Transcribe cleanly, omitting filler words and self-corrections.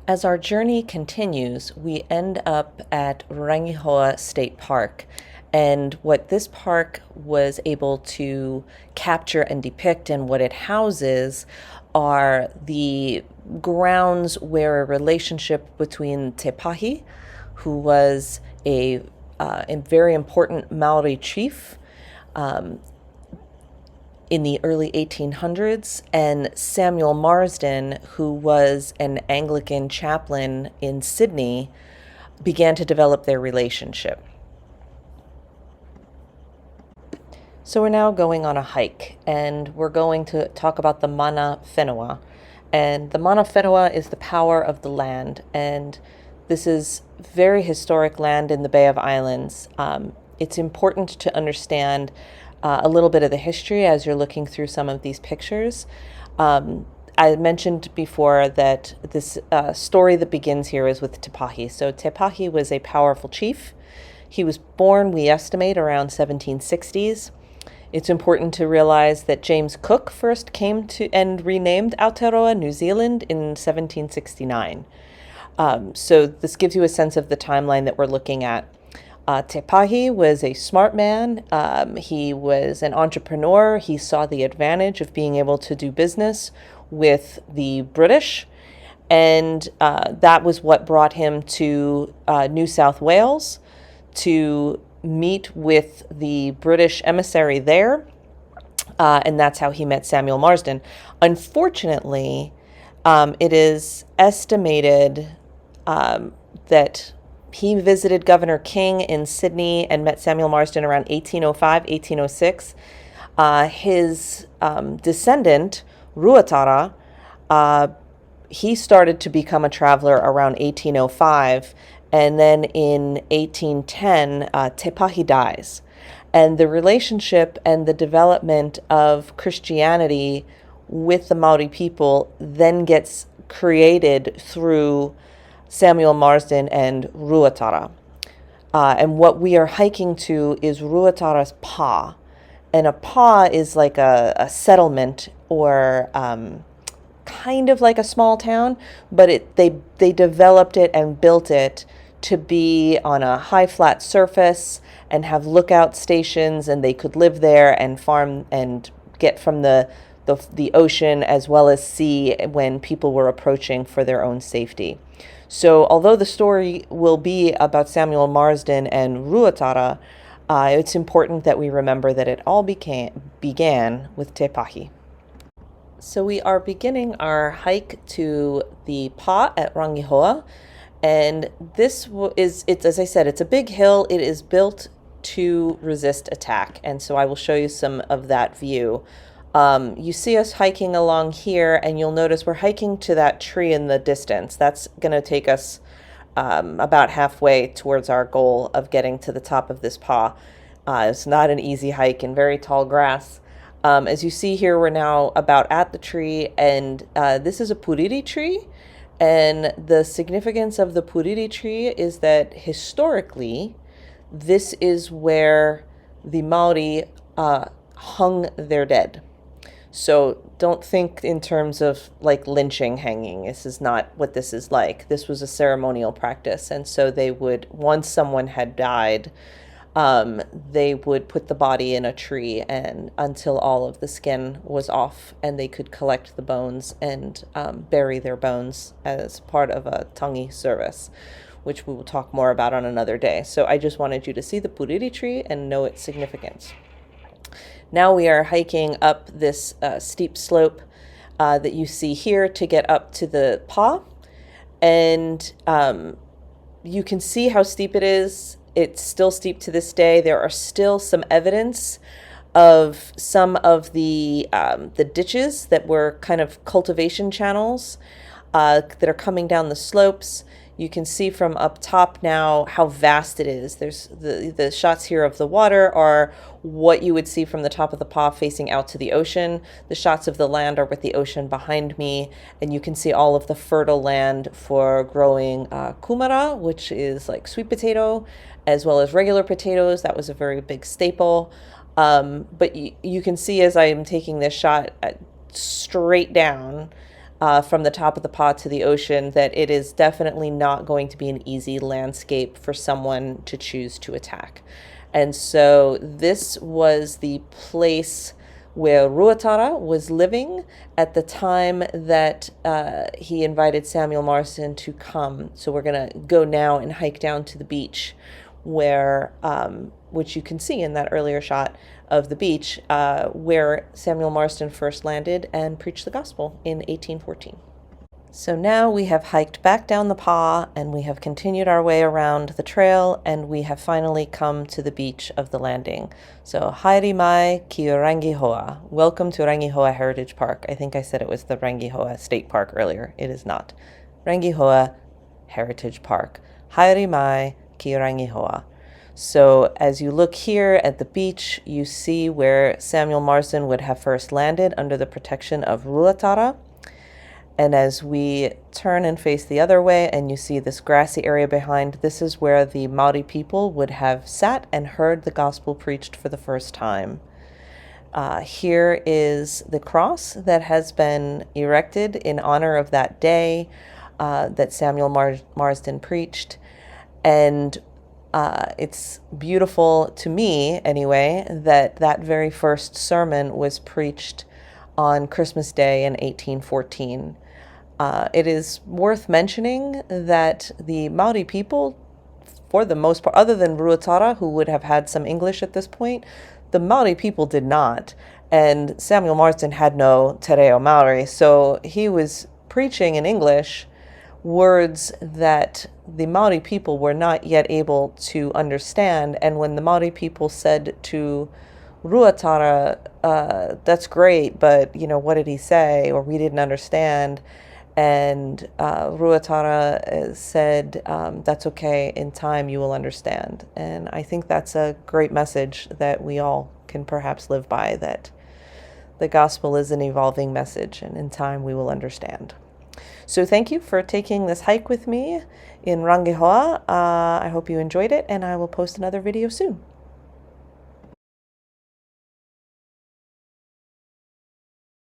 As our journey continues, we end up at Rangihoua State Park. And what this park was able to capture and depict and what it houses are the grounds where a relationship between Te Pahi, who was a very important Maori chief, in the early 1800s, and Samuel Marsden, who was an Anglican chaplain in Sydney, began to develop their relationship. So we're now going on a hike, and we're going to talk about the Mana Whenua. And the Mana Whenua is the power of the land, and this is very historic land in the Bay of Islands. It's important to understand a little bit of the history as you're looking through some of these pictures. I mentioned before that this story that begins here is with Te Pahi. So Te Pahi was a powerful chief. He was born, we estimate, around 1760s. It's important to realize that James Cook first came to and renamed Aotearoa, New Zealand, in 1769. So this gives you a sense of the timeline that we're looking at. Te Pahi was a smart man. He was an entrepreneur. He saw the advantage of being able to do business with the British, and that was what brought him to New South Wales to meet with the British emissary there, and that's how he met Samuel Marsden. Unfortunately, it is estimated that he visited Governor King in Sydney and met Samuel Marsden around 1805, 1806. His descendant, Ruatara, he started to become a traveler around 1805. And then in 1810, Te Pahi dies. And the relationship and the development of Christianity with the Maori people then gets created through Samuel Marsden and Ruatara. And what we are hiking to is Ruatara's pa. And a pa is like a settlement or kind of like a small town, but they developed it and built it to be on a high flat surface and have lookout stations, and they could live there and farm and get from the ocean as well as sea when people were approaching for their own safety. So although the story will be about Samuel Marsden and Ruatara, it's important that we remember that it all began with Te Pahi. So we are beginning our hike to the Pa at Rangihoua. And this it's as I said, it's a big hill. It is built to resist attack. And so I will show you some of that view. You see us hiking along here, and you'll notice we're hiking to that tree in the distance. That's going to take us about halfway towards our goal of getting to the top of this pa. It's not an easy hike and very tall grass. As you see here, we're now about at the tree, and this is a puriri tree. And the significance of the puriri tree is that historically, this is where the Maori hung their dead. So don't think in terms of like lynching hanging. This is not what this is like. This was a ceremonial practice. And so they would, once someone had died, they would put the body in a tree and until all of the skin was off, and they could collect the bones and bury their bones as part of a tangi service, which we will talk more about on another day. So I just wanted you to see the puriri tree and know its significance. Now we are hiking up this steep slope that you see here to get up to the pa, and you can see how steep it is. It's still steep to this day. There are still some evidence of some of the ditches that were kind of cultivation channels that are coming down the slopes. You can see from up top now how vast it is. There's the shots here of the water are what you would see from the top of the pa facing out to the ocean. The shots of the land are with the ocean behind me, and you can see all of the fertile land for growing kumara, which is like sweet potato, as well as regular potatoes. That was a very big staple. But you can see as I am taking this shot straight down, from the top of the Pa to the ocean, that it is definitely not going to be an easy landscape for someone to choose to attack. And so this was the place where Ruatara was living at the time that he invited Samuel Marsden to come. So we're going to go now and hike down to the beach where, which you can see in that earlier shot of the beach, where Samuel Marsden first landed and preached the gospel in 1814. So now we have hiked back down the Pa and we have continued our way around the trail and we have finally come to the beach of the landing. So haere mai ki Rangihoua. Welcome to Rangihoua Heritage Park. I think I said it was the Rangihoua State Park earlier. It is not. Rangihoua Heritage Park. Haere mai ki Rangihoua. So as you look here at the beach, you see where Samuel Marsden would have first landed under the protection of Ruatara. And as we turn and face the other way and you see this grassy area behind, this is where the Maori people would have sat and heard the gospel preached for the first time. Here is the cross that has been erected in honor of that day that Samuel Marsden preached. And it's beautiful to me, anyway, that that very first sermon was preached on Christmas Day in 1814. It is worth mentioning that the Maori people, for the most part, other than Ruatara, who would have had some English at this point, the Maori people did not. And Samuel Marsden had no te reo Maori, so he was preaching in English words that the Maori people were not yet able to understand. And when the Maori people said to Ruatara, that's great, but, you know, what did he say? Or we didn't understand. And Ruatara said, that's okay, in time you will understand. And I think that's a great message that we all can perhaps live by, that the gospel is an evolving message, and in time we will understand. So thank you for taking this hike with me in Rangihoua. I hope you enjoyed it, and I will post another video soon.